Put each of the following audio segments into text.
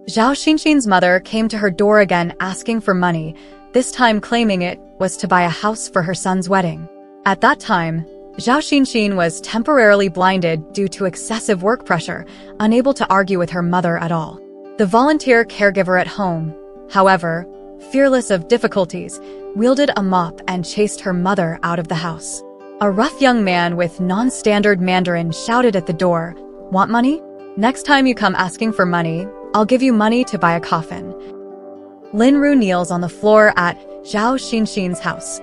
Zhao Xinxin's mother came to her door again asking for money, this time claiming it was to buy a house for her son's wedding. At that time, Zhao Xinxin was temporarily blinded due to excessive work pressure, unable to argue with her mother at all. The volunteer caregiver at home, however, fearless of difficulties, wielded a mop and chased her mother out of the house. A rough young man with non-standard Mandarin shouted at the door, "Want money? Next time you come asking for money, I'll give you money to buy a coffin." Lin Ru kneels on the floor at Zhao Xinxin's house.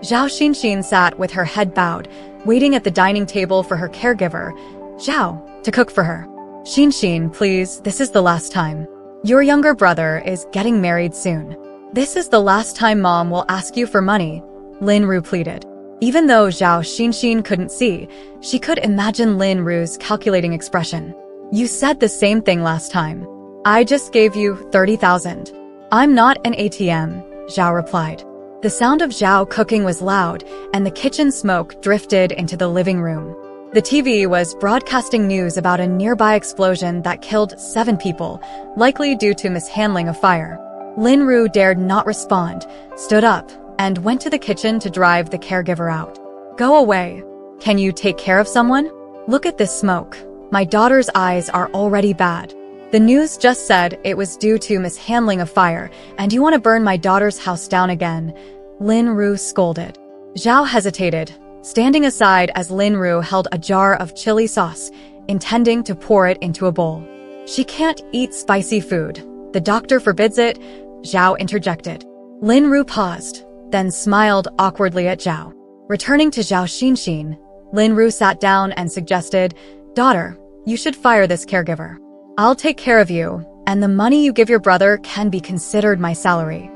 Zhao Xinxin sat with her head bowed, waiting at the dining table for her caregiver, Zhao, to cook for her. "Xinxin, please, this is the last time. Your younger brother is getting married soon. This is the last time Mom will ask you for money," Lin Ru pleaded. Even though Zhao Xinxin couldn't see, she could imagine Lin Ru's calculating expression. "You said the same thing last time. I just gave you 30,000. I'm not an ATM, Zhao replied. The sound of Zhao cooking was loud, and the kitchen smoke drifted into the living room. The TV was broadcasting news about a nearby explosion that killed 7 people, likely due to mishandling of fire. Lin Ru dared not respond, stood up, and went to the kitchen to drive the caregiver out. "Go away. Can you take care of someone? Look at this smoke. My daughter's eyes are already bad. The news just said it was due to mishandling of fire, and you want to burn my daughter's house down again," Lin Ru scolded. Zhao hesitated, standing aside as Lin Ru held a jar of chili sauce, intending to pour it into a bowl. "She can't eat spicy food. The doctor forbids it," Zhao interjected. Lin Ru paused, then smiled awkwardly at Zhao. Returning to Zhao Xinxin, Lin Ru sat down and suggested, "Daughter, you should fire this caregiver. I'll take care of you, and the money you give your brother can be considered my salary."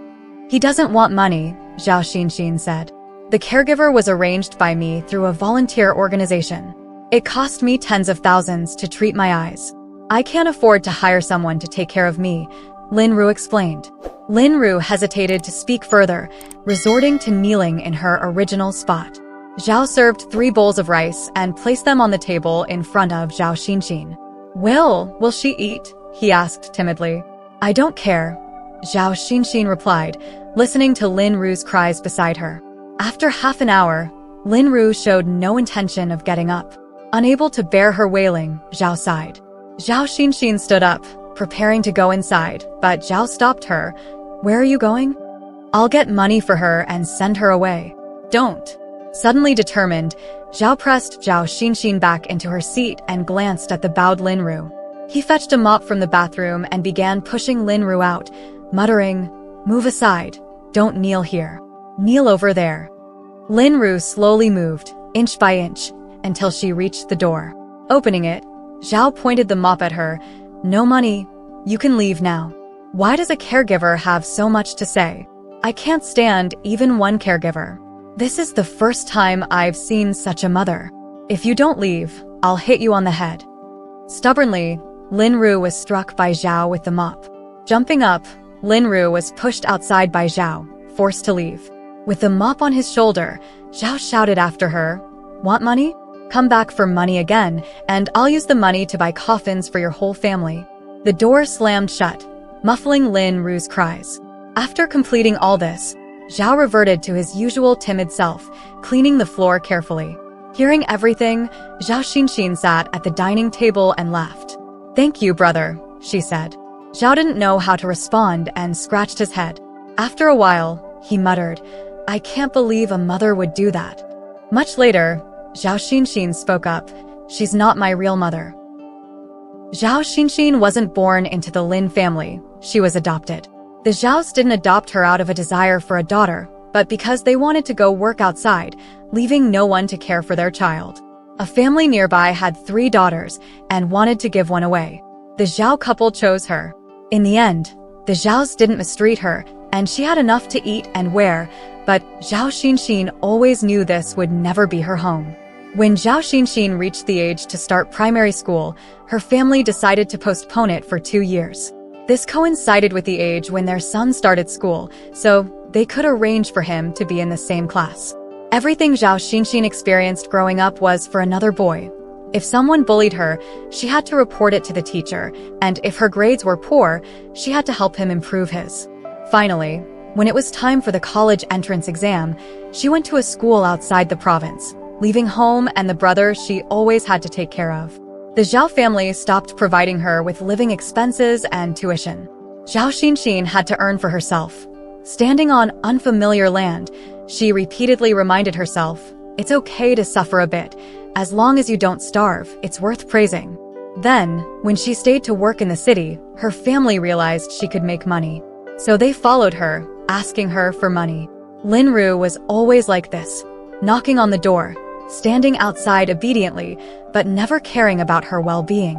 "He doesn't want money," Zhao Xinxin said. "The caregiver was arranged by me through a volunteer organization. It cost me tens of thousands to treat my eyes. I can't afford to hire someone to take care of me," Lin Ru explained. Lin Ru hesitated to speak further, resorting to kneeling in her original spot. Zhao served 3 bowls of rice and placed them on the table in front of Zhao Xinxin. Will she eat?" he asked timidly. "I don't care," Zhao Xinxin replied, listening to Lin Ru's cries beside her. After half an hour, Lin Ru showed no intention of getting up. Unable to bear her wailing, Zhao sighed. Zhao Xinxin stood up, preparing to go inside, but Zhao stopped her. "Where are you going?" "I'll get money for her and send her away." "Don't." Suddenly determined, Zhao pressed Zhao Xinxin back into her seat and glanced at the bowed Lin Ru. He fetched a mop from the bathroom and began pushing Lin Ru out, muttering, "Move aside. Don't kneel here. Kneel over there." Lin Ru slowly moved, inch by inch, until she reached the door. Opening it, Zhao pointed the mop at her. "No money. You can leave now." Why does a caregiver have so much to say? I can't stand even one caregiver. This is the first time I've seen such a mother. If you don't leave, I'll hit you on the head. Stubbornly, Lin Ru was struck by Zhao with the mop. Jumping up, Lin Ru was pushed outside by Zhao, forced to leave. With the mop on his shoulder, Zhao shouted after her, "Want money? Come back for money again, and I'll use the money to buy coffins for your whole family." The door slammed shut, muffling Lin Ru's cries. After completing all this, Zhao reverted to his usual timid self, cleaning the floor carefully. Hearing everything, Zhao Xinxin sat at the dining table and laughed. "Thank you, brother," she said. Zhao didn't know how to respond and scratched his head. After a while, he muttered, "I can't believe a mother would do that." Much later, Zhao Xinxin spoke up, "She's not my real mother." Zhao Xinxin wasn't born into the Lin family, she was adopted. The Zhaos didn't adopt her out of a desire for a daughter, but because they wanted to go work outside, leaving no one to care for their child. A family nearby had 3 daughters and wanted to give one away. The Zhao couple chose her. In the end, the Zhaos didn't mistreat her, and she had enough to eat and wear, but Zhao Xinxin always knew this would never be her home. When Zhao Xinxin reached the age to start primary school, her family decided to postpone it for 2 years. This coincided with the age when their son started school, so they could arrange for him to be in the same class. Everything Zhao Xinxin experienced growing up was for another boy. If someone bullied her, she had to report it to the teacher, and if her grades were poor, she had to help him improve his. Finally, when it was time for the college entrance exam, she went to a school outside the province, leaving home and the brother she always had to take care of. The Zhao family stopped providing her with living expenses and tuition. Zhao Xinxin had to earn for herself. Standing on unfamiliar land, she repeatedly reminded herself, "It's okay to suffer a bit. As long as you don't starve, it's worth praising." Then, when she stayed to work in the city, her family realized she could make money. So they followed her, asking her for money. Lin Ru was always like this, knocking on the door, standing outside obediently, but never caring about her well-being.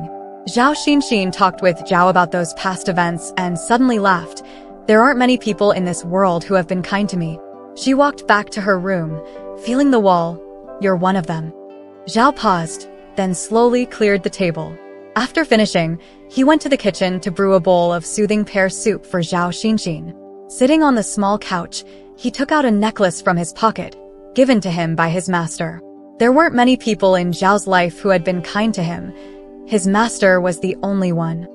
Zhao Xinxin talked with Zhao about those past events and suddenly laughed. "There aren't many people in this world who have been kind to me." She walked back to her room, feeling the wall. "You're one of them." Zhao paused, then slowly cleared the table. After finishing, he went to the kitchen to brew a bowl of soothing pear soup for Zhao Xinxin. Sitting on the small couch, he took out a necklace from his pocket, given to him by his master. There weren't many people in Zhao's life who had been kind to him. His master was the only one.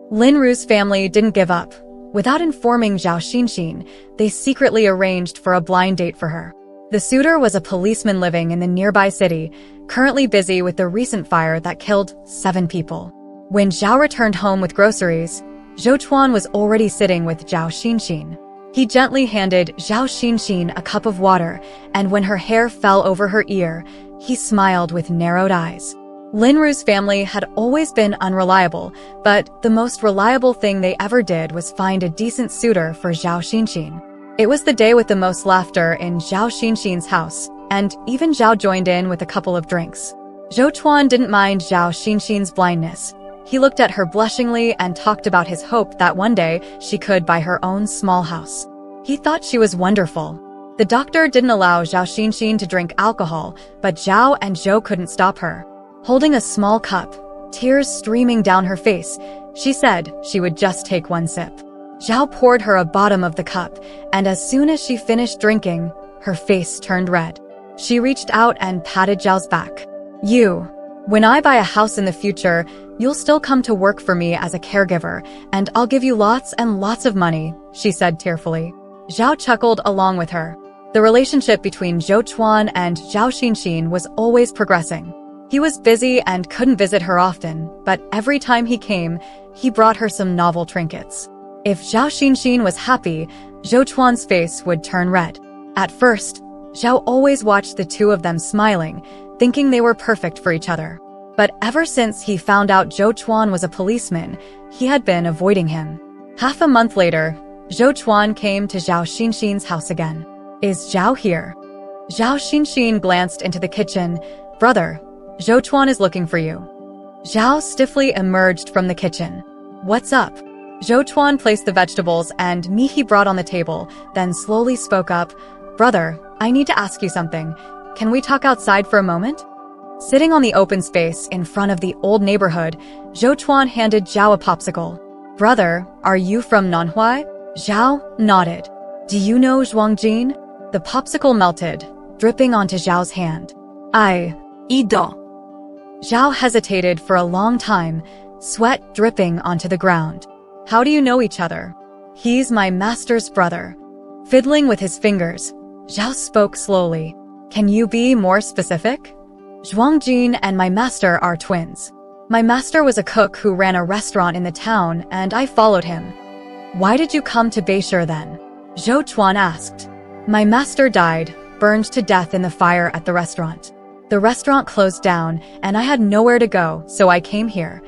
Lin Ru's family didn't give up. Without informing Zhao Xinxin, they secretly arranged for a blind date for her. The suitor was a policeman living in the nearby city, currently busy with the recent fire that killed 7 people. When Zhao returned home with groceries, Zhou Chuan was already sitting with Zhao Xinxin. He gently handed Zhao Xinxin a cup of water, and when her hair fell over her ear, he smiled with narrowed eyes. Lin Ru's family had always been unreliable, but the most reliable thing they ever did was find a decent suitor for Zhao Xinxin. It was the day with the most laughter in Zhao Xinxin's house, and even Zhao joined in with a couple of drinks. Zhou Chuan didn't mind Zhao Xinxin's blindness. He looked at her blushingly and talked about his hope that one day she could buy her own small house. He thought she was wonderful. The doctor didn't allow Zhao Xinxin to drink alcohol, but Zhao and Zhou couldn't stop her. Holding a small cup, tears streaming down her face, she said she would just take one sip. Zhao poured her a bottom of the cup, and as soon as she finished drinking, her face turned red. She reached out and patted Zhao's back. When I buy a house in the future, you'll still come to work for me as a caregiver, and I'll give you lots and lots of money," she said tearfully. Zhao chuckled along with her. The relationship between Zhou Chuan and Zhao Xinxin was always progressing. He was busy and couldn't visit her often, but every time he came, he brought her some novel trinkets. If Zhao Xinxin was happy, Zhou Chuan's face would turn red. At first, Zhao always watched the two of them smiling, thinking they were perfect for each other. But ever since he found out Zhou Chuan was a policeman, he had been avoiding him. Half a month later, Zhou Chuan came to Zhao Xinxin's house again. "Is Zhao here?" Zhao Xinxin glanced into the kitchen. "Brother, Zhou Chuan is looking for you." Zhao stiffly emerged from the kitchen. "What's up?" Zhou Chuan placed the vegetables and meat he brought on the table, then slowly spoke up. "Brother, I need to ask you something. Can we talk outside for a moment?" Sitting on the open space in front of the old neighborhood, Zhou Chuan handed Zhao a popsicle. "Brother, are you from Nanhuai?" Zhao nodded. "Do you know Zhuangjin?" The popsicle melted, dripping onto Zhao's hand. "Ido." Zhao hesitated for a long time, sweat dripping onto the ground. "How do you know each other?" "He's my master's brother." Fiddling with his fingers, Zhao spoke slowly. "Can you be more specific?" "Zhuangjin and my master are twins. My master was a cook who ran a restaurant in the town, and I followed him." "Why did you come to Beishur then?" Zhou Chuan asked. "My master died, burned to death in the fire at the restaurant. The restaurant closed down, and I had nowhere to go, so I came here."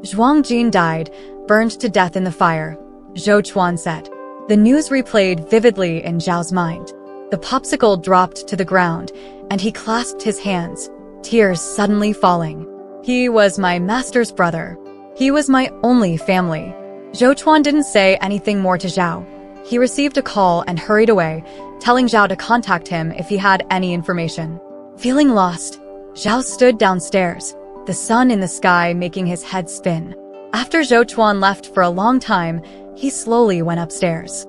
"Zhuangjin died, burned to death in the fire," Zhou Chuan said. The news replayed vividly in Zhao's mind. The popsicle dropped to the ground, and he clasped his hands, tears suddenly falling. "He was my master's brother. He was my only family." Zhou Chuan didn't say anything more to Zhao. He received a call and hurried away, telling Zhao to contact him if he had any information. Feeling lost, Zhao stood downstairs, the sun in the sky making his head spin. After Zhou Chuan left for a long time, he slowly went upstairs.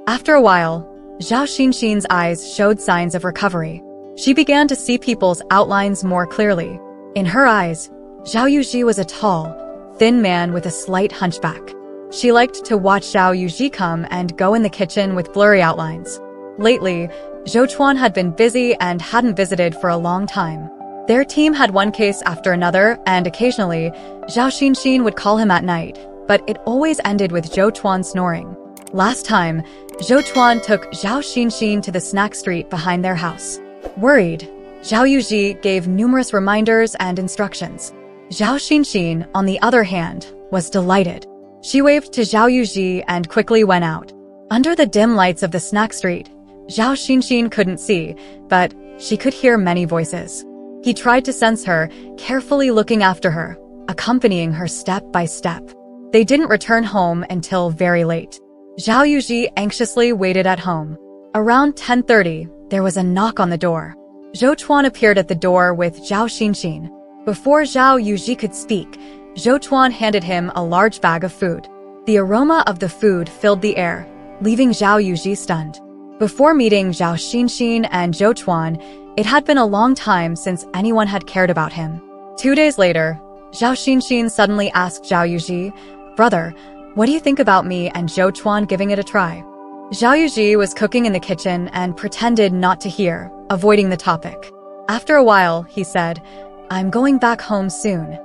After a while, Zhao Xinxin's eyes showed signs of recovery. She began to see people's outlines more clearly. In her eyes, Zhao Yuji was a tall, thin man with a slight hunchback. She liked to watch Zhao Yuji come and go in the kitchen with blurry outlines. Lately, Zhou Chuan had been busy and hadn't visited for a long time. Their team had one case after another, and occasionally, Zhao Xinxin would call him at night, but it always ended with Zhou Chuan snoring. Last time, Zhou Chuan took Zhao Xinxin to the snack street behind their house. Worried, Zhao Yuji gave numerous reminders and instructions. Zhao Xinxin, on the other hand, was delighted. She waved to Zhao Yuji and quickly went out. Under the dim lights of the snack street, Zhao Xinxin couldn't see, but she could hear many voices. He tried to sense her, carefully looking after her, accompanying her step by step. They didn't return home until very late. Zhao Yuji anxiously waited at home. Around 10:30, there was a knock on the door. Zhou Chuan appeared at the door with Zhao Xinxin. Before Zhao Yuji could speak, Zhou Chuan handed him a large bag of food. The aroma of the food filled the air, leaving Zhao Yuji stunned. Before meeting Zhao Xinxin and Zhou Chuan, it had been a long time since anyone had cared about him. 2 days later, Zhao Xinxin suddenly asked Zhao Yuji, "Brother, what do you think about me and Zhou Chuan giving it a try?" Zhao Yuji was cooking in the kitchen and pretended not to hear, avoiding the topic. After a while, he said, "I'm going back home soon."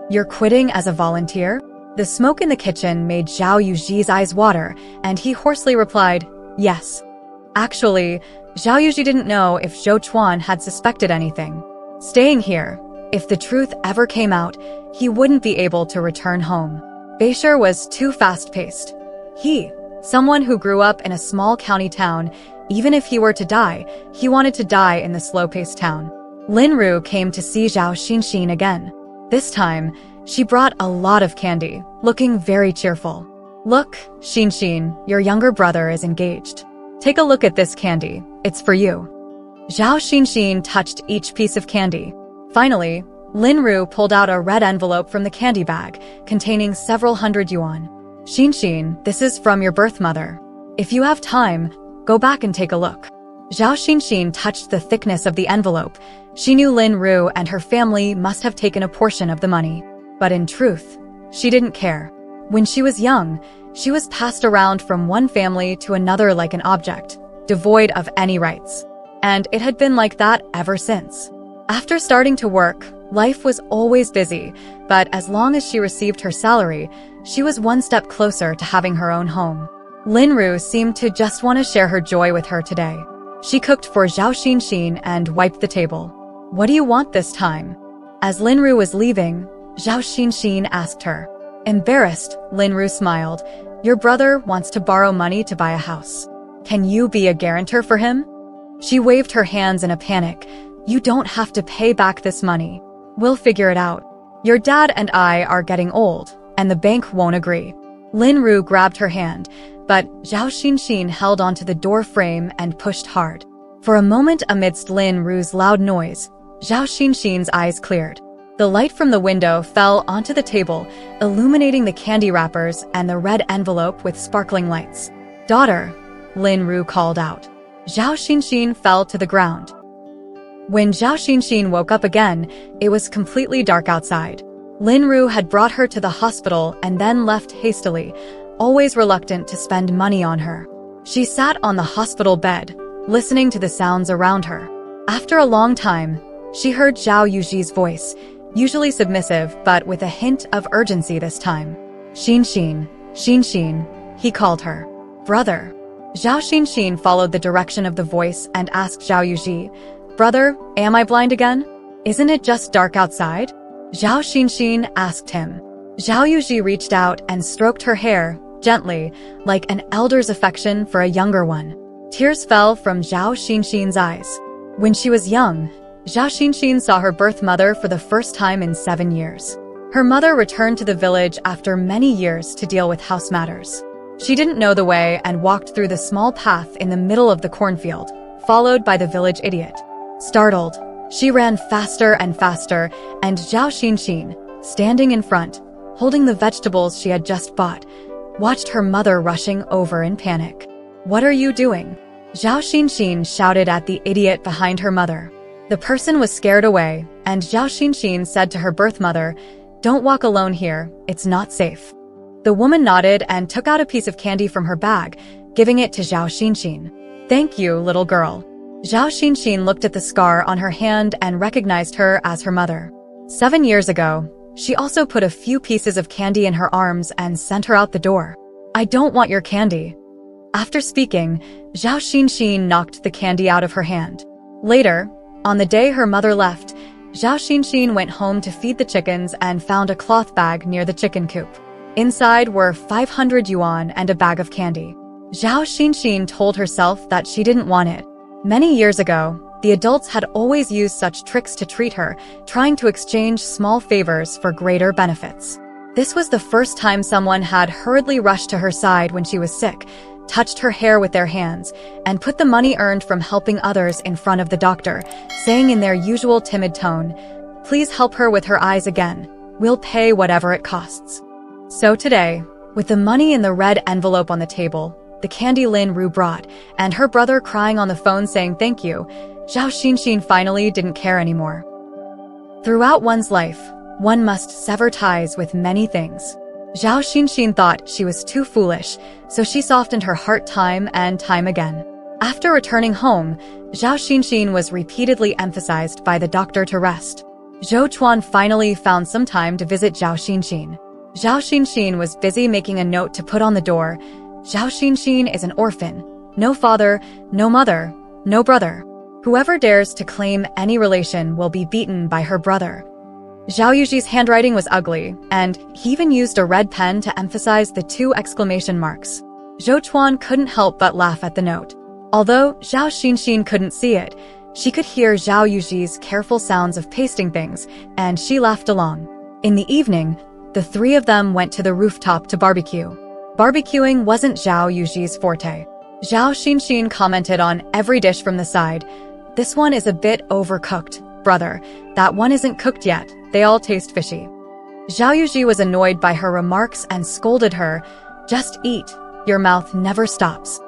"You're quitting as a volunteer?" The smoke in the kitchen made Zhao Yuji's eyes water, and he hoarsely replied, "Yes." Actually, Zhao Yuji didn't know if Zhou Chuan had suspected anything. Staying here, if the truth ever came out, he wouldn't be able to return home. Beishir was too fast-paced. Someone who grew up in a small county town, even if he were to die, he wanted to die in the slow-paced town. Lin Ru came to see Zhao Xinxin again. This time, she brought a lot of candy, looking very cheerful. "Look, Xinxin, your younger brother is engaged. Take a look at this candy, it's for you." Zhao Xinxin touched each piece of candy. Finally, Lin Ru pulled out a red envelope from the candy bag, containing several hundred yuan. "Xinxin, this is from your birth mother. If you have time, go back and take a look." Zhao Xinxin touched the thickness of the envelope. She knew Lin Ru and her family must have taken a portion of the money. But in truth, she didn't care. When she was young, she was passed around from one family to another like an object, devoid of any rights. And it had been like that ever since. After starting to work, life was always busy, but as long as she received her salary, she was one step closer to having her own home. Lin Ru seemed to just want to share her joy with her today. She cooked for Zhao Xinxin and wiped the table. "What do you want this time?" As Lin Ru was leaving, Zhao Xinxin asked her. Embarrassed, Lin Ru smiled. "Your brother wants to borrow money to buy a house. Can you be a guarantor for him?" She waved her hands in a panic. "You don't have to pay back this money. We'll figure it out. Your dad and I are getting old, and the bank won't agree." Lin Ru grabbed her hand, but Zhao Xinxin held onto the door frame and pushed hard. For a moment amidst Lin Ru's loud noise, Zhao Xinxin's eyes cleared. The light from the window fell onto the table, illuminating the candy wrappers and the red envelope with sparkling lights. "Daughter," Lin Ru called out. Zhao Xinxin fell to the ground. When Zhao Xinxin woke up again, it was completely dark outside. Lin Ru had brought her to the hospital and then left hastily, always reluctant to spend money on her. She sat on the hospital bed, listening to the sounds around her. After a long time, she heard Zhao Yuji's voice, usually submissive but with a hint of urgency this time. "Xinxin, Xinxin," he called her. "Brother." Zhao Xinxin followed the direction of the voice and asked Zhao Yuji, "Brother, am I blind again? Isn't it just dark outside?" Zhao Xinxin asked him. Zhao Yuji reached out and stroked her hair, gently, like an elder's affection for a younger one. Tears fell from Zhao Xinxin's eyes. When she was young, Zhao Xinxin saw her birth mother for the first time in 7 years. Her mother returned to the village after many years to deal with house matters. She didn't know the way and walked through the small path in the middle of the cornfield, followed by the village idiot. Startled, she ran faster and faster, and Zhao Xinxin, standing in front, holding the vegetables she had just bought, watched her mother rushing over in panic. "What are you doing?" Zhao Xinxin shouted at the idiot behind her mother. The person was scared away, and Zhao Xinxin said to her birth mother, "Don't walk alone here, it's not safe." The woman nodded and took out a piece of candy from her bag, giving it to Zhao Xinxin. "Thank you, little girl." Zhao Xinxin looked at the scar on her hand and recognized her as her mother. 7 years ago, she also put a few pieces of candy in her arms and sent her out the door. "I don't want your candy." After speaking, Zhao Xinxin knocked the candy out of her hand. Later, on the day her mother left, Zhao Xinxin went home to feed the chickens and found a cloth bag near the chicken coop. Inside were 500 yuan and a bag of candy. Zhao Xinxin told herself that she didn't want it. Many years ago, the adults had always used such tricks to treat her, trying to exchange small favors for greater benefits. This was the first time someone had hurriedly rushed to her side when she was sick, touched her hair with their hands, and put the money earned from helping others in front of the doctor, saying in their usual timid tone, "Please help her with her eyes again. We'll pay whatever it costs." So today, with the money in the red envelope on the table, the candy Lin Ru brought, and her brother crying on the phone saying thank you, Zhao Xinxin finally didn't care anymore. Throughout one's life, one must sever ties with many things. Zhao Xinxin thought she was too foolish, so she softened her heart time and time again. After returning home, Zhao Xinxin was repeatedly emphasized by the doctor to rest. Zhou Chuan finally found some time to visit Zhao Xinxin. Zhao Xinxin was busy making a note to put on the door. Zhao Xinxin is an orphan. No father, no mother, no brother. Whoever dares to claim any relation will be beaten by her brother. Zhao Yuji's handwriting was ugly, and he even used a red pen to emphasize the 2 exclamation marks. Zhou Chuan couldn't help but laugh at the note. Although Zhao Xinxin couldn't see it, she could hear Zhao Yuji's careful sounds of pasting things, and she laughed along. In the evening, the 3 of them went to the rooftop to barbecue. Barbecuing wasn't Zhao Yuji's forte. Zhao Xinxin commented on every dish from the side. "This one is a bit overcooked, brother. That one isn't cooked yet. They all taste fishy." Zhao Yuji was annoyed by her remarks and scolded her, "Just eat. Your mouth never stops."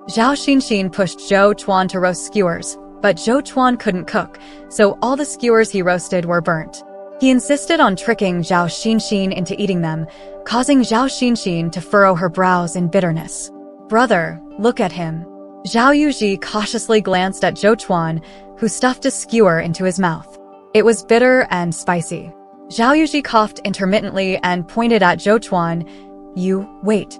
Zhao Xinxin pushed Zhou Chuan to roast skewers, but Zhou Chuan couldn't cook, so all the skewers he roasted were burnt. He insisted on tricking Zhao Xinxin into eating them, causing Zhao Xinxin to furrow her brows in bitterness. "Brother, look at him." Zhao Yuji cautiously glanced at Zhou Chuan, who stuffed a skewer into his mouth. It was bitter and spicy. Zhao Yuji coughed intermittently and pointed at Zhou Chuan. "You, wait."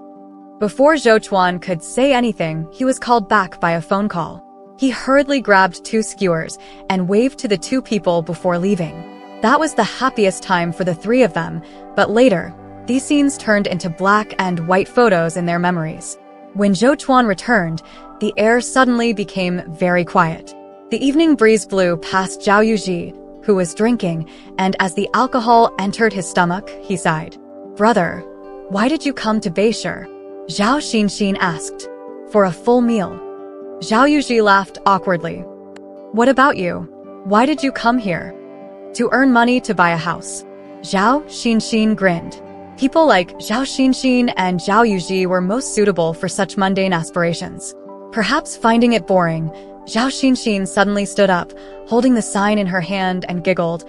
Before Zhou Chuan could say anything, he was called back by a phone call. He hurriedly grabbed 2 skewers and waved to the 2 people before leaving. That was the happiest time for the 3 of them, but later, these scenes turned into black and white photos in their memories. When Zhou Chuan returned, the air suddenly became very quiet. The evening breeze blew past Zhao Yuji, who was drinking, and as the alcohol entered his stomach, he sighed. "Brother, why did you come to Beishir?" Zhao Xinxin asked. "For a full meal." Zhao Yuji laughed awkwardly. "What about you? Why did you come here?" "To earn money to buy a house." Zhao Xinxin grinned. People like Zhao Xinxin and Zhao Yuji were most suitable for such mundane aspirations. Perhaps finding it boring, Zhao Xinxin suddenly stood up, holding the sign in her hand, and giggled.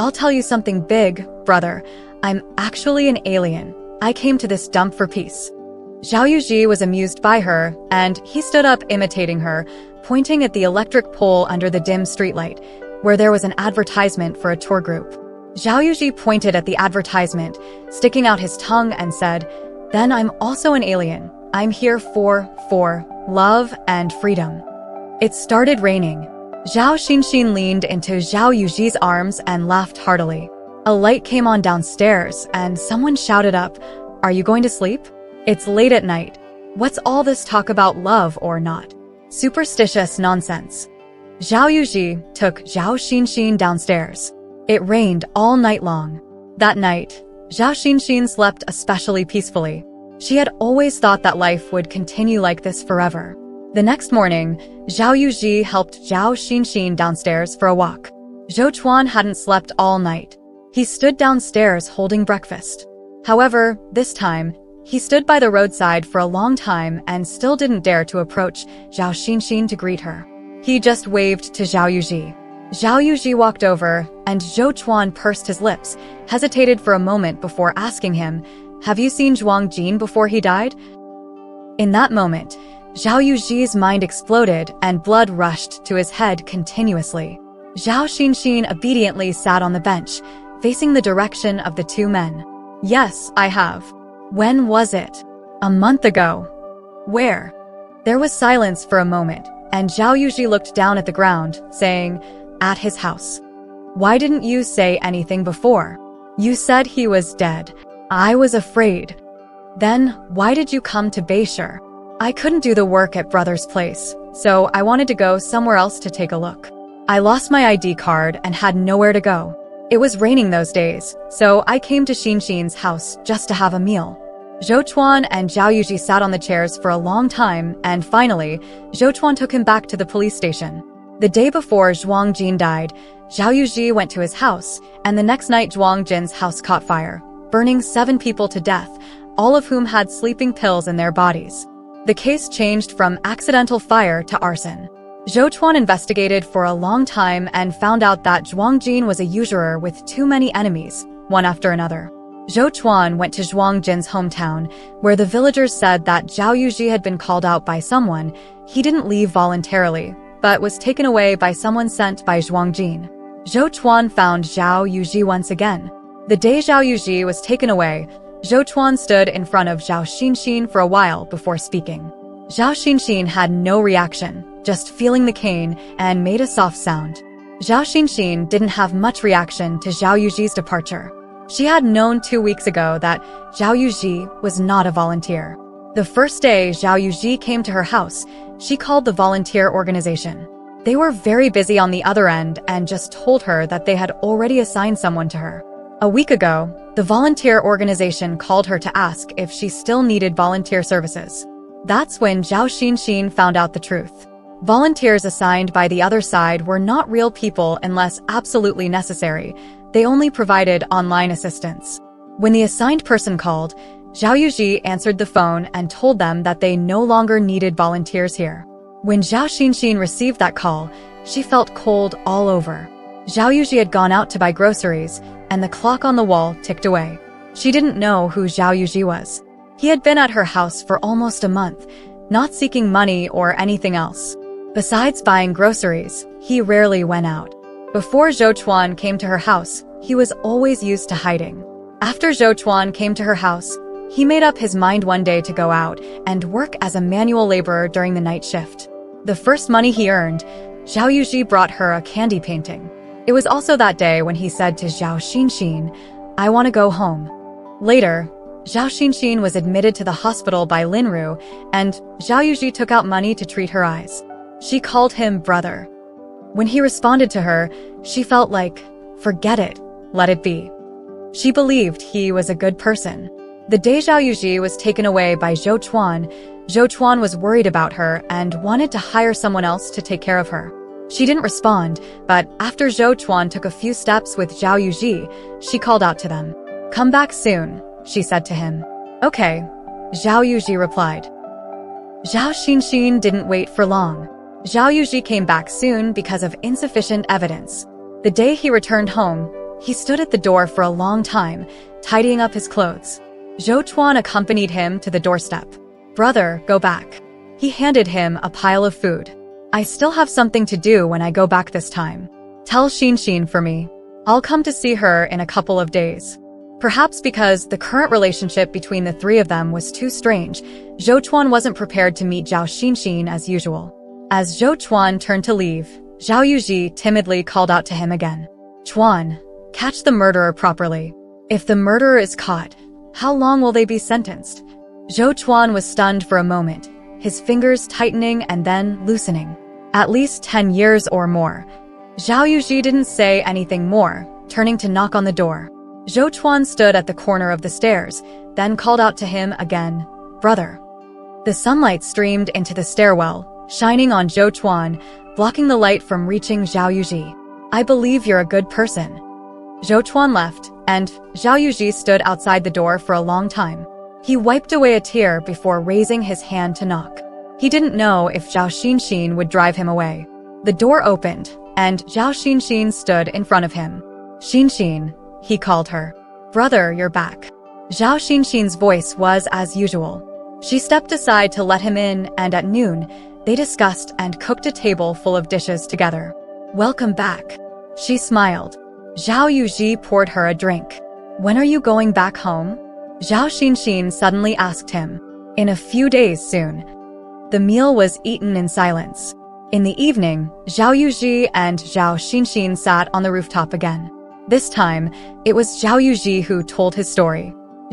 "I'll tell you something big, brother. I'm actually an alien. I came to this dump for peace." Zhao Yuji was amused by her, and he stood up imitating her, pointing at the electric pole under the dim streetlight, where there was an advertisement for a tour group. Zhao Yuji pointed at the advertisement, sticking out his tongue, and said, "Then I'm also an alien. I'm here for love and freedom." It started raining. Zhao Xinxin leaned into Zhao Yuji's arms and laughed heartily. A light came on downstairs, and someone shouted up, "Are you going to sleep? It's late at night. What's all this talk about love or not? Superstitious nonsense." Zhao Yuji took Zhao Xinxin downstairs. It rained all night long. That night, Zhao Xinxin slept especially peacefully. She had always thought that life would continue like this forever. The next morning, Zhao Yuji helped Zhao Xinxin downstairs for a walk. Zhou Chuan hadn't slept all night. He stood downstairs holding breakfast. However, this time, he stood by the roadside for a long time and still didn't dare to approach Zhao Xinxin to greet her. He just waved to Zhao Yuji. Zhao Yuji walked over, and Zhou Chuan pursed his lips, hesitated for a moment before asking him, "Have you seen Zhuang Jin before he died?" In that moment, Zhao Yuji's mind exploded and blood rushed to his head continuously. Zhao Xinxin obediently sat on the bench, facing the direction of the two men. "Yes, I have." "When was it?" "A month ago." "Where?" There was silence for a moment, and Zhao Yuji looked down at the ground, saying, "At his house." "Why didn't you say anything before?" "You said he was dead. I was afraid." "Then, why did you come to Beishur?" "I couldn't do the work at brother's place, so I wanted to go somewhere else to take a look. I lost my ID card and had nowhere to go. It was raining those days, so I came to Xinxin's house just to have a meal." Zhou Chuan and Zhao Yuji sat on the chairs for a long time, and finally, Zhou Chuan took him back to the police station. The day before Zhuang Jin died, Zhao Yuji went to his house, and the next night Zhuang Jin's house caught fire, burning 7 people to death, all of whom had sleeping pills in their bodies. The case changed from accidental fire to arson. Zhou Chuan investigated for a long time and found out that Zhuang Jin was a usurer with too many enemies, one after another. Zhou Chuan went to Zhuang Jin's hometown, where the villagers said that Zhao Yuji had been called out by someone. He didn't leave voluntarily, but was taken away by someone sent by Zhuang Jin. Zhou Chuan found Zhao Yuji once again. The day Zhao Yuji was taken away, Zhou Chuan stood in front of Zhao Xinxin for a while before speaking. Zhao Xinxin had no reaction, just feeling the cane, and made a soft sound. Zhao Xinxin didn't have much reaction to Zhao Yuji's departure. She had known 2 weeks ago that Zhao Yuji was not a volunteer. The first day Zhao Yuji came to her house, she called the volunteer organization. They were very busy on the other end and just told her that they had already assigned someone to her. A week ago, the volunteer organization called her to ask if she still needed volunteer services. That's when Zhao Xinxin found out the truth. Volunteers assigned by the other side were not real people unless absolutely necessary. They only provided online assistance. When the assigned person called, Zhao Yuji answered the phone and told them that they no longer needed volunteers here. When Zhao Xinxin received that call, she felt cold all over. Zhao Yuji had gone out to buy groceries, and the clock on the wall ticked away. She didn't know who Zhao Yuji was. He had been at her house for almost a month, not seeking money or anything else. Besides buying groceries, he rarely went out. Before Zhou Chuan came to her house, he was always used to hiding. After Zhou Chuan came to her house, he made up his mind one day to go out and work as a manual laborer during the night shift. The first money he earned, Zhao Yuji brought her a candy painting. It was also that day when he said to Zhao Xinxin, "I want to go home." Later, Zhao Xinxin was admitted to the hospital by Linru, and Zhao Yuji took out money to treat her eyes. She called him brother. When he responded to her, she felt like, forget it, let it be. She believed he was a good person. The day Zhao Yuji was taken away by Zhou Chuan was worried about her and wanted to hire someone else to take care of her. She didn't respond, but after Zhou Chuan took a few steps with Zhao Yuji, she called out to them. "Come back soon," she said to him. "Okay," Zhao Yuji replied. Zhao Xinxin didn't wait for long. Zhao Yuji came back soon because of insufficient evidence. The day he returned home, he stood at the door for a long time, tidying up his clothes. Zhou Chuan accompanied him to the doorstep. "Brother, go back." He handed him a pile of food. "I still have something to do when I go back this time. Tell Xinxin for me. I'll come to see her in a couple of days." Perhaps because the current relationship between the three of them was too strange, Zhou Chuan wasn't prepared to meet Zhao Xinxin as usual. As Zhou Chuan turned to leave, Zhao Yuji timidly called out to him again. "Chuan, catch the murderer properly. If the murderer is caught, how long will they be sentenced?" Zhou Chuan was stunned for a moment, his fingers tightening and then loosening. "At least 10 years or more." Zhao Yuji didn't say anything more, turning to knock on the door. Zhou Chuan stood at the corner of the stairs, then called out to him again, "Brother." The sunlight streamed into the stairwell, shining on Zhou Chuan, blocking the light from reaching Zhao Yuji. "I believe you're a good person." Zhou Chuan left, and Zhao Yuji stood outside the door for a long time. He wiped away a tear before raising his hand to knock. He didn't know if Zhao Xinxin would drive him away. The door opened, and Zhao Xinxin stood in front of him. "Xinxin," he called her. "Brother, you're back." Zhao Xinxin's voice was as usual. She stepped aside to let him in, and at noon, they discussed and cooked a table full of dishes together. "Welcome back." She smiled. Zhao Yuji poured her a drink. "When are you going back home?" Zhao Xinxin suddenly asked him. "In a few days soon." The meal was eaten in silence. In the evening, Zhao Yuji and Zhao Xinxin sat on the rooftop again. This time, it was Zhao Yuji who told his story.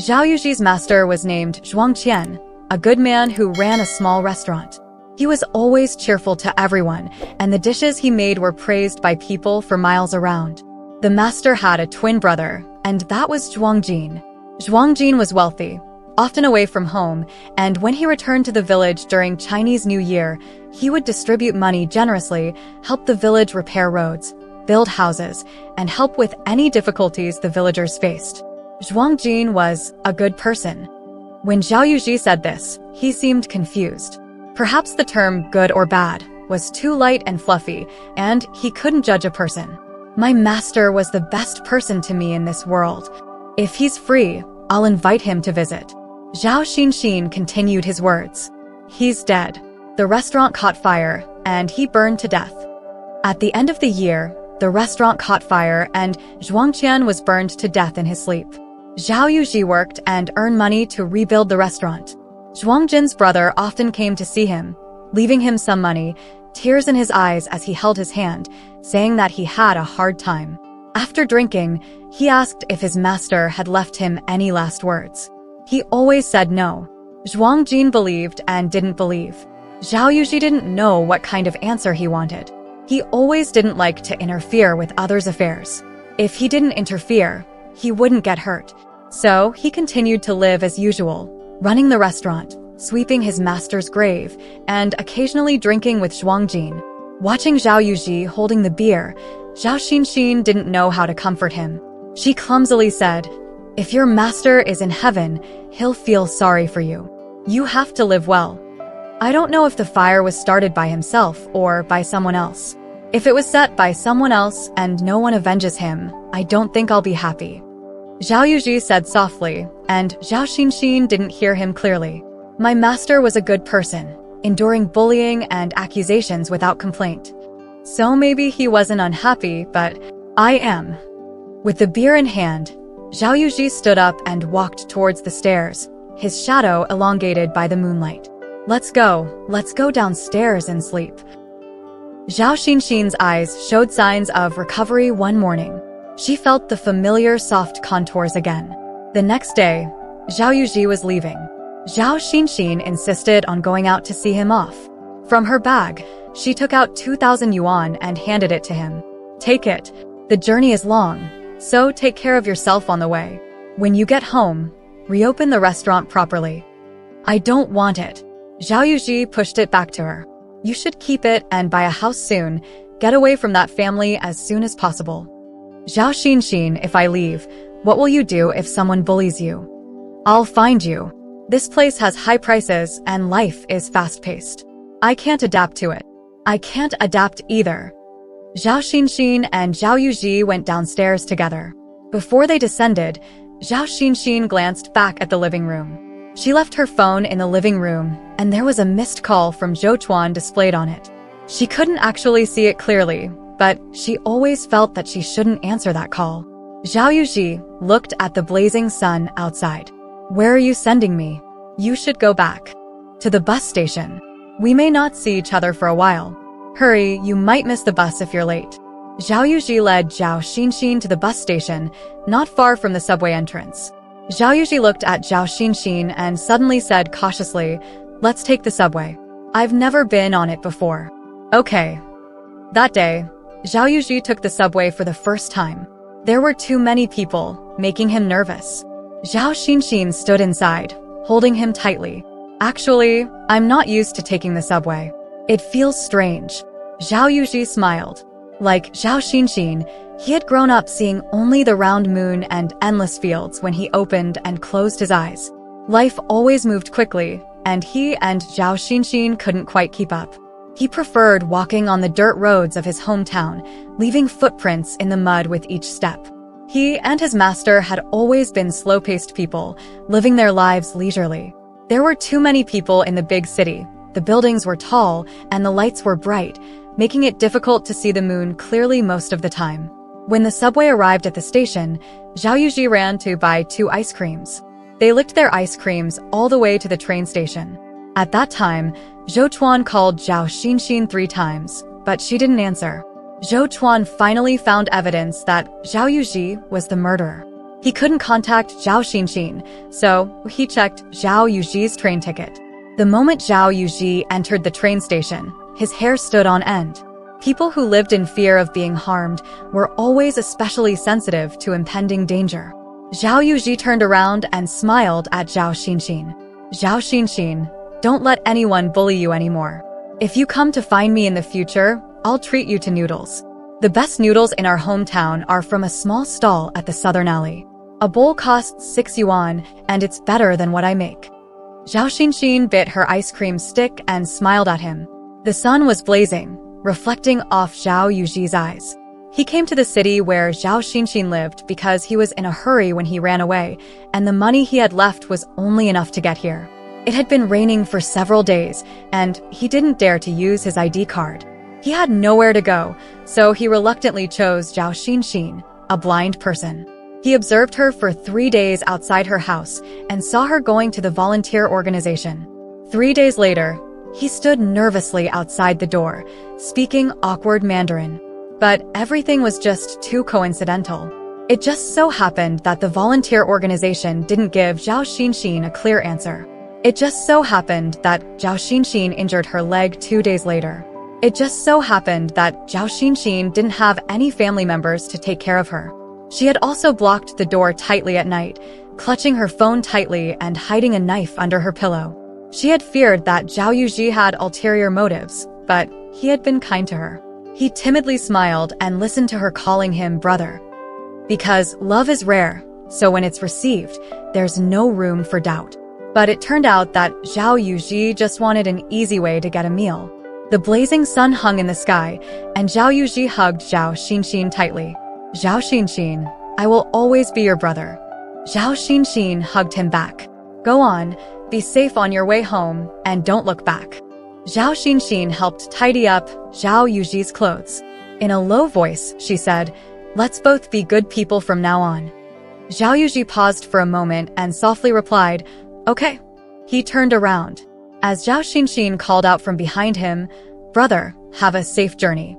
Zhao Yuji's master was named Zhuang Qian, a good man who ran a small restaurant. He was always cheerful to everyone, and the dishes he made were praised by people for miles around. The master had a twin brother, and that was Zhuang Jin. Zhuang Jin was wealthy, often away from home, and when he returned to the village during Chinese New Year, he would distribute money generously, help the village repair roads, build houses, and help with any difficulties the villagers faced. Zhuang Jin was a good person. When Zhao Yuji said this, he seemed confused. Perhaps the term good or bad was too light and fluffy, and he couldn't judge a person. "My master was the best person to me in this world. If he's free, I'll invite him to visit." Zhao Xinxin continued his words. "He's dead. The restaurant caught fire, and he burned to death." At the end of the year, the restaurant caught fire and Zhuang Qian was burned to death in his sleep. Zhao Yuji worked and earned money to rebuild the restaurant. Zhuang Jin's brother often came to see him, leaving him some money, tears in his eyes as he held his hand, saying that he had a hard time. After drinking, he asked if his master had left him any last words. He always said no. Zhuang Jin believed and didn't believe. Zhao Yuji didn't know what kind of answer he wanted. He always didn't like to interfere with others' affairs. If he didn't interfere, he wouldn't get hurt. So he continued to live as usual, running the restaurant, sweeping his master's grave, and occasionally drinking with Zhuang Jin. Watching Zhao Yuji holding the beer, Zhao Xinxin didn't know how to comfort him. She clumsily said, "If your master is in heaven, he'll feel sorry for you. You have to live well." I don't know if the fire was started by himself or by someone else. If it was set by someone else and no one avenges him, I don't think I'll be happy. Zhao Yuji said softly, and Zhao Xinxin didn't hear him clearly. "My master was a good person, enduring bullying and accusations without complaint. So maybe he wasn't unhappy, but I am." With the beer in hand, Zhao Yuji stood up and walked towards the stairs, his shadow elongated by the moonlight. Let's go downstairs and sleep." Zhao Xinxin's eyes showed signs of recovery one morning. She felt the familiar soft contours again. The next day, Zhao Yuji was leaving. Zhao Xinxin insisted on going out to see him off. From her bag, she took out 2,000 yuan and handed it to him. "Take it. The journey is long, so take care of yourself on the way. When you get home, reopen the restaurant properly." "I don't want it." Zhao Yuji pushed it back to her. "You should keep it and buy a house soon. Get away from that family as soon as possible." "Zhao Xinxin, if I leave, what will you do if someone bullies you?" "I'll find you. This place has high prices and life is fast-paced. I can't adapt to it." "I can't adapt either." Zhao Xinxin and Zhao Yuji went downstairs together. Before they descended, Zhao Xinxin glanced back at the living room. She left her phone in the living room, and there was a missed call from Zhou Chuan displayed on it. She couldn't actually see it clearly, but she always felt that she shouldn't answer that call. Zhao Yuji looked at the blazing sun outside. "Where are you sending me?" "You should go back. To the bus station. We may not see each other for a while. Hurry, you might miss the bus if you're late." Zhao Yuji led Zhao Xinxin to the bus station, not far from the subway entrance. Zhao Yuji looked at Zhao Xinxin and suddenly said cautiously, "Let's take the subway. I've never been on it before." "Okay." That day, Zhao Yuji took the subway for the first time. There were too many people, making him nervous. Zhao Xinxin stood inside, holding him tightly. "Actually, I'm not used to taking the subway. It feels strange." Zhao Yuji smiled. Like Zhao Xinxin, he had grown up seeing only the round moon and endless fields when he opened and closed his eyes. Life always moved quickly, and he and Zhao Xinxin couldn't quite keep up. He preferred walking on the dirt roads of his hometown, leaving footprints in the mud with each step. He and his master had always been slow-paced people, living their lives leisurely. There were too many people in the big city. The buildings were tall, and the lights were bright, making it difficult to see the moon clearly most of the time. When the subway arrived at the station, Zhao Yuji ran to buy 2 ice creams. They licked their ice creams all the way to the train station. At that time, Zhou Chuan called Zhao Xinxin 3 times, but she didn't answer. Zhou Chuan finally found evidence that Zhao Yuji was the murderer. He couldn't contact Zhao Xinxin, so he checked Zhao Yuji's train ticket. The moment Zhao Yuji entered the train station, his hair stood on end. People who lived in fear of being harmed were always especially sensitive to impending danger. Zhao Yuji turned around and smiled at Zhao Xinxin. Zhao Xinxin, don't let anyone bully you anymore. If you come to find me in the future, I'll treat you to noodles. The best noodles in our hometown are from a small stall at the southern alley. A bowl costs 6 yuan, and it's better than what I make. Zhao Xinxin bit her ice cream stick and smiled at him. The sun was blazing, reflecting off Zhao Yuji's eyes. He came to the city where Zhao Xinxin lived because he was in a hurry when he ran away, and the money he had left was only enough to get here. It had been raining for several days, and he didn't dare to use his ID card. He had nowhere to go, so he reluctantly chose Zhao Xinxin, a blind person. He observed her for 3 days outside her house and saw her going to the volunteer organization. 3 days later, he stood nervously outside the door, speaking awkward Mandarin. But everything was just too coincidental. It just so happened that the volunteer organization didn't give Zhao Xinxin a clear answer. It just so happened that Zhao Xinxin injured her leg 2 days later. It just so happened that Zhao Xinxin didn't have any family members to take care of her. She had also blocked the door tightly at night, clutching her phone tightly and hiding a knife under her pillow. She had feared that Zhao Yuji had ulterior motives, but he had been kind to her. He timidly smiled and listened to her calling him brother. Because love is rare, so when it's received, there's no room for doubt. But it turned out that Zhao Yuji just wanted an easy way to get a meal. The blazing sun hung in the sky, and Zhao Yuji hugged Zhao Xinxin tightly. Zhao Xinxin, I will always be your brother. Zhao Xinxin hugged him back. Go on, be safe on your way home, and don't look back. Zhao Xinxin helped tidy up Zhao Yuji's clothes. In a low voice, she said, let's both be good people from now on. Zhao Yuji paused for a moment and softly replied, okay. He turned around. As Zhao Xinxin called out from behind him, brother, have a safe journey.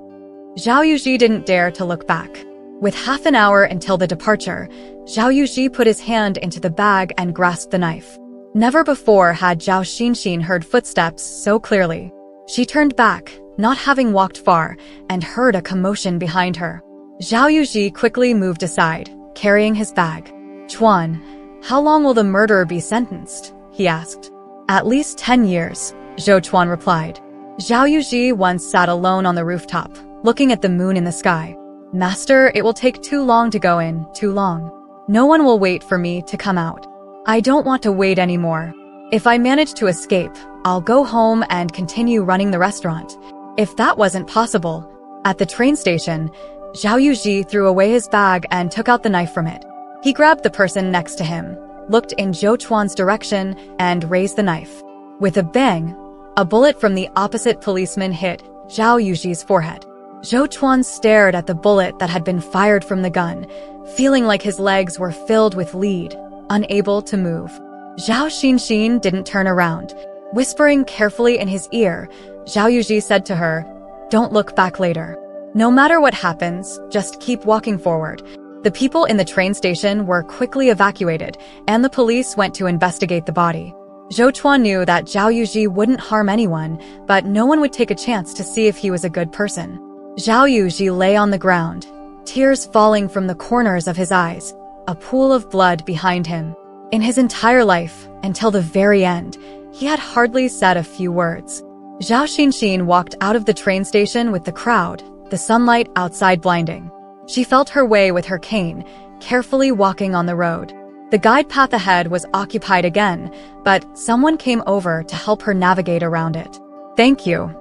Zhao Yuji didn't dare to look back. With half an hour until the departure, Zhao Yuji put his hand into the bag and grasped the knife. Never before had Zhao Xinxin heard footsteps so clearly. She turned back, not having walked far, and heard a commotion behind her. Zhao Yuji quickly moved aside, carrying his bag. Chuan, how long will the murderer be sentenced? He asked. At least 10 years, Zhou Chuan replied. Zhao Yuji once sat alone on the rooftop, looking at the moon in the sky. Master, it will take too long to go in, too long. No one will wait for me to come out. I don't want to wait anymore. If I manage to escape, I'll go home and continue running the restaurant. If that wasn't possible, at the train station, Zhao Yuji threw away his bag and took out the knife from it. He grabbed the person next to him, looked in Zhou Chuan's direction, and raised the knife. With a bang, a bullet from the opposite policeman hit Zhao Yuji's forehead. Zhou Chuan stared at the bullet that had been fired from the gun, feeling like his legs were filled with lead, unable to move. Zhao Xinxin didn't turn around. Whispering carefully in his ear, Zhao Yuji said to her, don't look back later. No matter what happens, just keep walking forward. The people in the train station were quickly evacuated, and the police went to investigate the body. Zhou Chuan knew that Zhao Yuji wouldn't harm anyone, but no one would take a chance to see if he was a good person. Zhao Yuji lay on the ground, tears falling from the corners of his eyes, a pool of blood behind him. In his entire life, until the very end, he had hardly said a few words. Zhao Xinxin walked out of the train station with the crowd, the sunlight outside blinding. She felt her way with her cane, carefully walking on the road. The guide path ahead was occupied again, but someone came over to help her navigate around it. Thank you.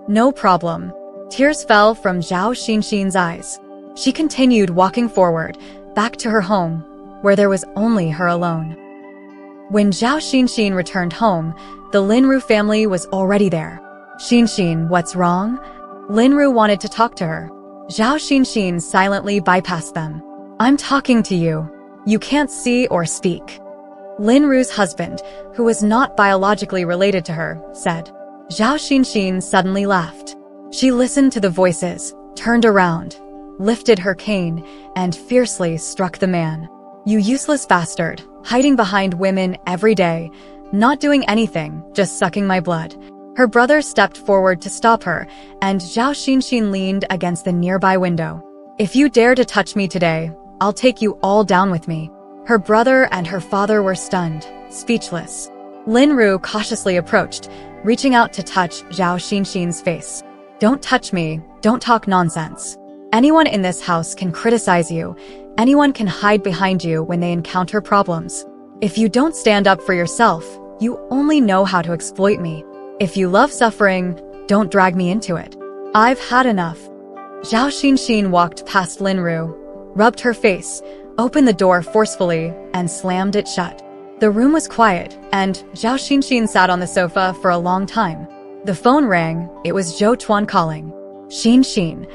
No problem. Tears fell from Zhao Xinxin's eyes. She continued walking forward, back to her home, where there was only her alone. When Zhao Xinxin returned home, the Linru family was already there. Xinxin, what's wrong? Linru wanted to talk to her. Zhao Xinxin silently bypassed them. I'm talking to you. You can't see or speak. Linru's husband, who was not biologically related to her, said. Zhao Xinxin suddenly laughed. She listened to the voices, turned around, lifted her cane, and fiercely struck the man. You useless bastard, hiding behind women every day, not doing anything, just sucking my blood. Her brother stepped forward to stop her, and Zhao Xinxin leaned against the nearby window. If you dare to touch me today, I'll take you all down with me. Her brother and her father were stunned, speechless. Linru cautiously approached, reaching out to touch Zhao Xinxin's face. Don't touch me, don't talk nonsense. Anyone in this house can criticize you. Anyone can hide behind you when they encounter problems. If you don't stand up for yourself, you only know how to exploit me. If you love suffering, don't drag me into it. I've had enough. Zhao Xinxin walked past Linru, rubbed her face, opened the door forcefully, and slammed it shut. The room was quiet, and Zhao Xinxin sat on the sofa for a long time. The phone rang. It was Zhou Chuan calling. Xinxin.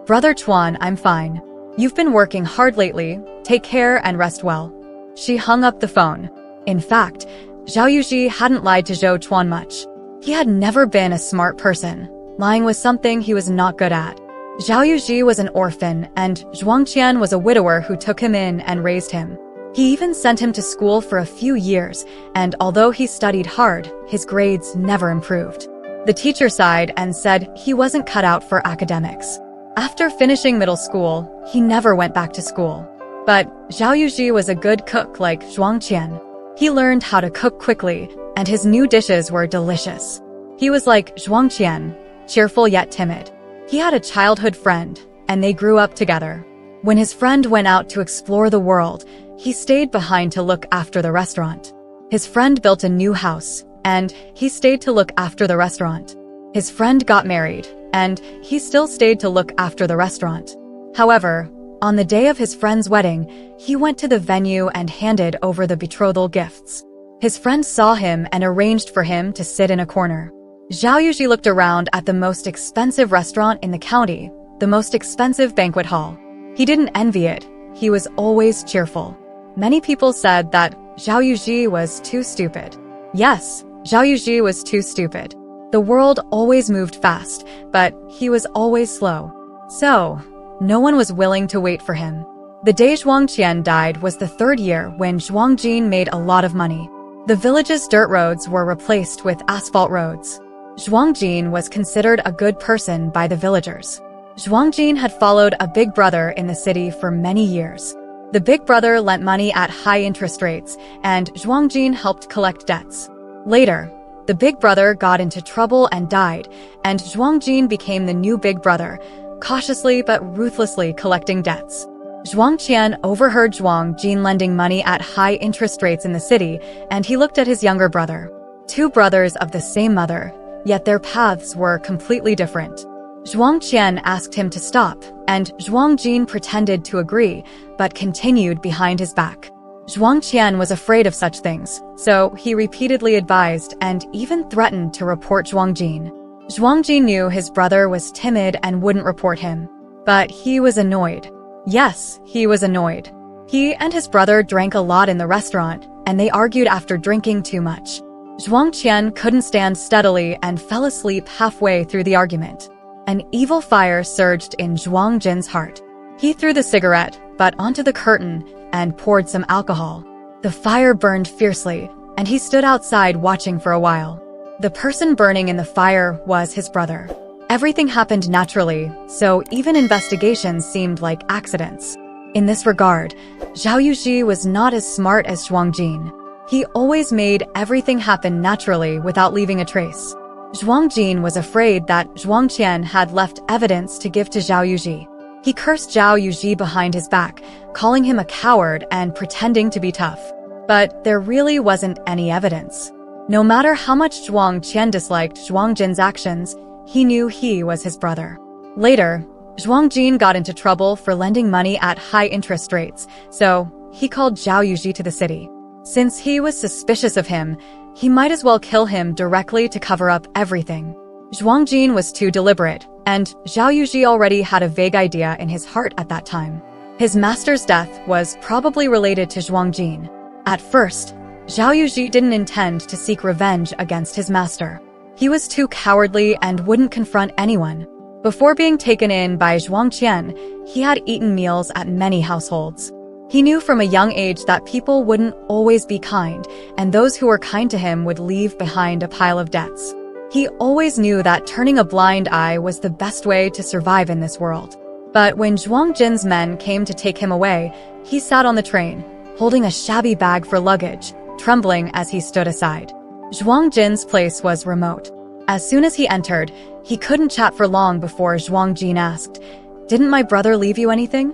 Brother Chuan, I'm fine. You've been working hard lately. Take care and rest well. She hung up the phone. In fact, Zhao Yuji hadn't lied to Zhou Chuan much. He had never been a smart person. Lying was something he was not good at. Zhao Yuji was an orphan, and Zhuang Qian was a widower who took him in and raised him. He even sent him to school for a few years, and although he studied hard, his grades never improved. The teacher sighed and said he wasn't cut out for academics. After finishing middle school, he never went back to school. But Zhao Yuji was a good cook like Zhuang Qian. He learned how to cook quickly, and his new dishes were delicious. He was like Zhuang Qian, cheerful yet timid. He had a childhood friend, and they grew up together. When his friend went out to explore the world, he stayed behind to look after the restaurant. His friend built a new house, and he stayed to look after the restaurant. His friend got married, and he still stayed to look after the restaurant. However, on the day of his friend's wedding, he went to the venue and handed over the betrothal gifts. His friend saw him and arranged for him to sit in a corner. Zhao Yuji looked around at the most expensive restaurant in the county, the most expensive banquet hall. He didn't envy it. He was always cheerful. Many people said that Zhao Yuji was too stupid. Yes, Zhao Yuji was too stupid. The world always moved fast, but he was always slow. So, no one was willing to wait for him. The day Zhuang Qian died was the third year when Zhuang Jin made a lot of money. The village's dirt roads were replaced with asphalt roads. Zhuang Jin was considered a good person by the villagers. Zhuang Jin had followed a big brother in the city for many years. The big brother lent money at high interest rates, and Zhuang Jin helped collect debts. Later, the big brother got into trouble and died, and Zhuang Jin became the new big brother, cautiously but ruthlessly collecting debts. Zhuang Qian overheard Zhuang Jin lending money at high interest rates in the city, and he looked at his younger brother. Two brothers of the same mother, yet their paths were completely different. Zhuang Qian asked him to stop, and Zhuang Jin pretended to agree, but continued behind his back. Zhuang Qian was afraid of such things, so he repeatedly advised and even threatened to report Zhuang Jin. Zhuang Jin knew his brother was timid and wouldn't report him. But he was annoyed. Yes, he was annoyed. He and his brother drank a lot in the restaurant, and they argued after drinking too much. Zhuang Qian couldn't stand steadily and fell asleep halfway through the argument. An evil fire surged in Zhuang Jin's heart. He threw the cigarette butt onto the curtain and poured some alcohol. The fire burned fiercely, and he stood outside watching for a while. The person burning in the fire was his brother. Everything happened naturally, so even investigations seemed like accidents. In this regard, Zhao Yuji was not as smart as Zhuang Jin. He always made everything happen naturally without leaving a trace. Zhuang Jin was afraid that Zhuang Qian had left evidence to give to Zhao Yuji. He cursed Zhao Yuji behind his back, calling him a coward and pretending to be tough. But there really wasn't any evidence. No matter how much Zhuang Qian disliked Zhuang Jin's actions, he knew he was his brother. Later, Zhuang Jin got into trouble for lending money at high interest rates, so he called Zhao Yuji to the city. Since he was suspicious of him, he might as well kill him directly to cover up everything. Zhuang Jin was too deliberate, and Zhao Yuji already had a vague idea in his heart at that time. His master's death was probably related to Zhuang Jin. At first, Zhao Yuji didn't intend to seek revenge against his master. He was too cowardly and wouldn't confront anyone. Before being taken in by Zhuang Qian, he had eaten meals at many households. He knew from a young age that people wouldn't always be kind, and those who were kind to him would leave behind a pile of debts. He always knew that turning a blind eye was the best way to survive in this world. But when Zhuang Jin's men came to take him away, he sat on the train, holding a shabby bag for luggage, trembling as he stood aside. Zhuang Jin's place was remote. As soon as he entered, he couldn't chat for long before Zhuang Jin asked, "Didn't my brother leave you anything?"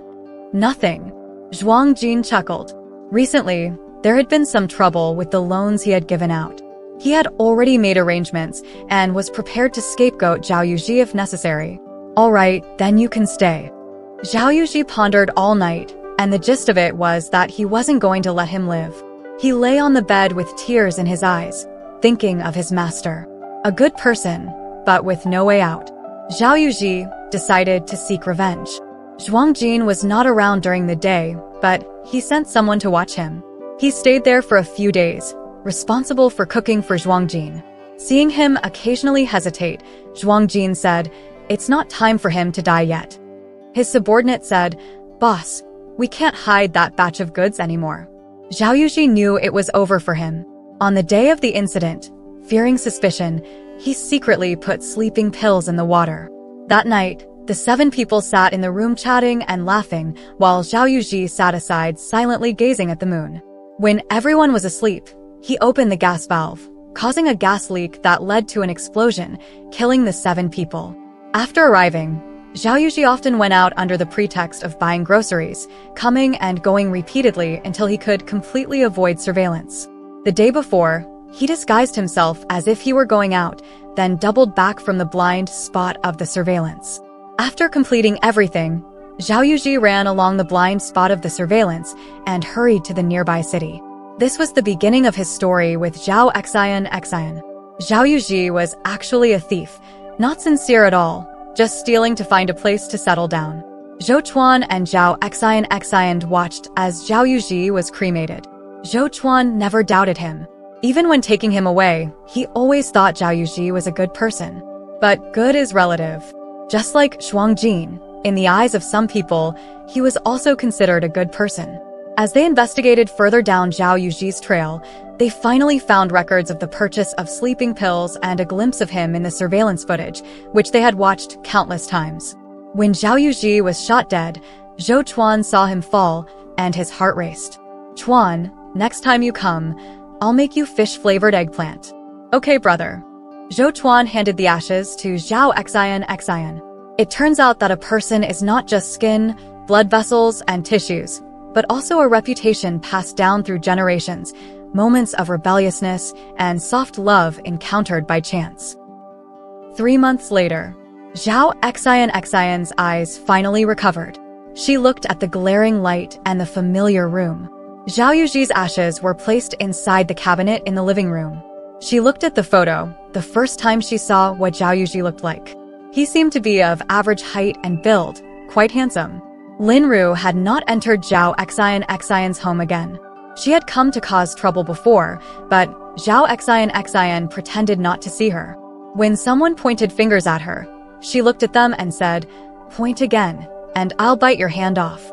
"Nothing." Zhuang Jin chuckled. Recently, there had been some trouble with the loans he had given out. He had already made arrangements and was prepared to scapegoat Zhao Yuji if necessary. "All right, then you can stay." Zhao Yuji pondered all night, and the gist of it was that he wasn't going to let him live. He lay on the bed with tears in his eyes, thinking of his master. A good person, but with no way out. Zhao Yuji decided to seek revenge. Zhuang Jin was not around during the day, but he sent someone to watch him. He stayed there for a few days, responsible for cooking for Zhuang Jin. Seeing him occasionally hesitate, Zhuang Jin said, "It's not time for him to die yet." His subordinate said, "Boss, we can't hide that batch of goods anymore." Zhao Yuji knew it was over for him. On the day of the incident, fearing suspicion, he secretly put sleeping pills in the water. That night, the 7 people sat in the room chatting and laughing while Zhao Yuji sat aside silently gazing at the moon. When everyone was asleep, he opened the gas valve, causing a gas leak that led to an explosion, killing the 7 people. After arriving, Zhao Yuji often went out under the pretext of buying groceries, coming and going repeatedly until he could completely avoid surveillance. The day before, he disguised himself as if he were going out, then doubled back from the blind spot of the surveillance. After completing everything, Zhao Yuji ran along the blind spot of the surveillance and hurried to the nearby city. This was the beginning of his story with Zhao Xian. Zhao Yuji was actually a thief, not sincere at all, just stealing to find a place to settle down. Zhou Chuan and Zhao Xian watched as Zhao Yuji was cremated. Zhou Chuan never doubted him. Even when taking him away, he always thought Zhao Yuji was a good person. But good is relative. Just like Zhuang Jin, in the eyes of some people, he was also considered a good person. As they investigated further down Zhao Yuji's trail, they finally found records of the purchase of sleeping pills and a glimpse of him in the surveillance footage, which they had watched countless times. When Zhao Yuji was shot dead, Zhou Chuan saw him fall, and his heart raced. "Chuan, next time you come, I'll make you fish-flavored eggplant." "Okay, brother." Zhou Chuan handed the ashes to Zhao Xian. It turns out that a person is not just skin, blood vessels, and tissues, but also a reputation passed down through generations, moments of rebelliousness, and soft love encountered by chance. 3 months later, Zhao Xian's eyes finally recovered. She looked at the glaring light and the familiar room. Zhao Yuji's ashes were placed inside the cabinet in the living room. She looked at the photo, the first time she saw what Zhao Yuji looked like. He seemed to be of average height and build, quite handsome. Lin Ru had not entered Zhao Xian's home again. She had come to cause trouble before, but Zhao Xian pretended not to see her. When someone pointed fingers at her, she looked at them and said, "Point again, and I'll bite your hand off."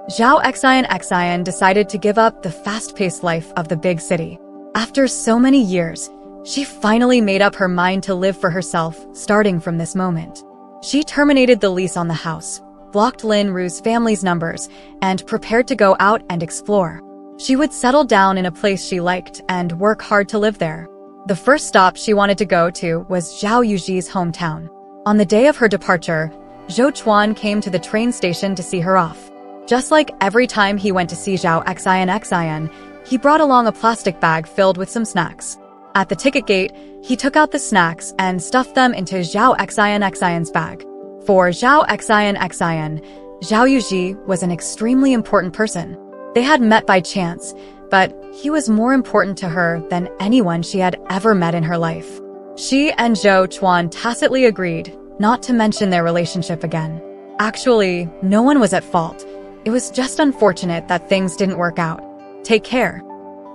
Zhao Xian decided to give up the fast-paced life of the big city. After so many years, she finally made up her mind to live for herself, starting from this moment. She terminated the lease on the house, blocked Lin Ru's family's numbers, and prepared to go out and explore. She would settle down in a place she liked and work hard to live there. The first stop she wanted to go to was Zhao Yuji's hometown. On the day of her departure, Zhou Chuan came to the train station to see her off. Just like every time he went to see Zhao Xian, he brought along a plastic bag filled with some snacks. At the ticket gate, he took out the snacks and stuffed them into Zhao Xian's bag. For Zhao Xian, Zhao Yuji was an extremely important person. They had met by chance, but he was more important to her than anyone she had ever met in her life. She and Zhou Chuan tacitly agreed not to mention their relationship again. Actually, no one was at fault. It was just unfortunate that things didn't work out. Take care.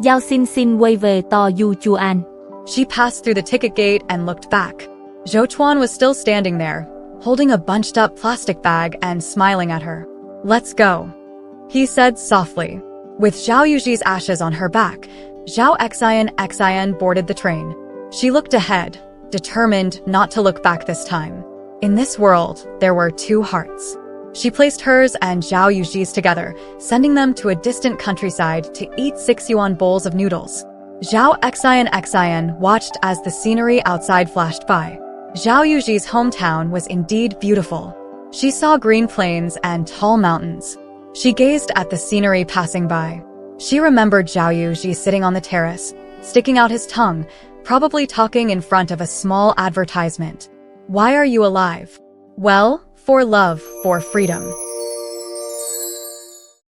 Giao Xin Xin quay về tòa Yu Chuan. She passed through the ticket gate and looked back. Zhou Chuan was still standing there, holding a bunched-up plastic bag and smiling at her. Let's go, he said softly. With Zhao Yuji's ashes on her back, Zhao Xian boarded the train. She looked ahead, determined not to look back this time. In this world, there were two hearts. She placed hers and Zhao Yuji's together, sending them to a distant countryside to eat 6 yuan bowls of noodles. Zhao Xian watched as the scenery outside flashed by. Zhao Yuji's hometown was indeed beautiful. She saw green plains and tall mountains. She gazed at the scenery passing by. She remembered Zhao Yuji sitting on the terrace, sticking out his tongue, probably talking in front of a small advertisement. Why are you alive? Well, for love, for freedom.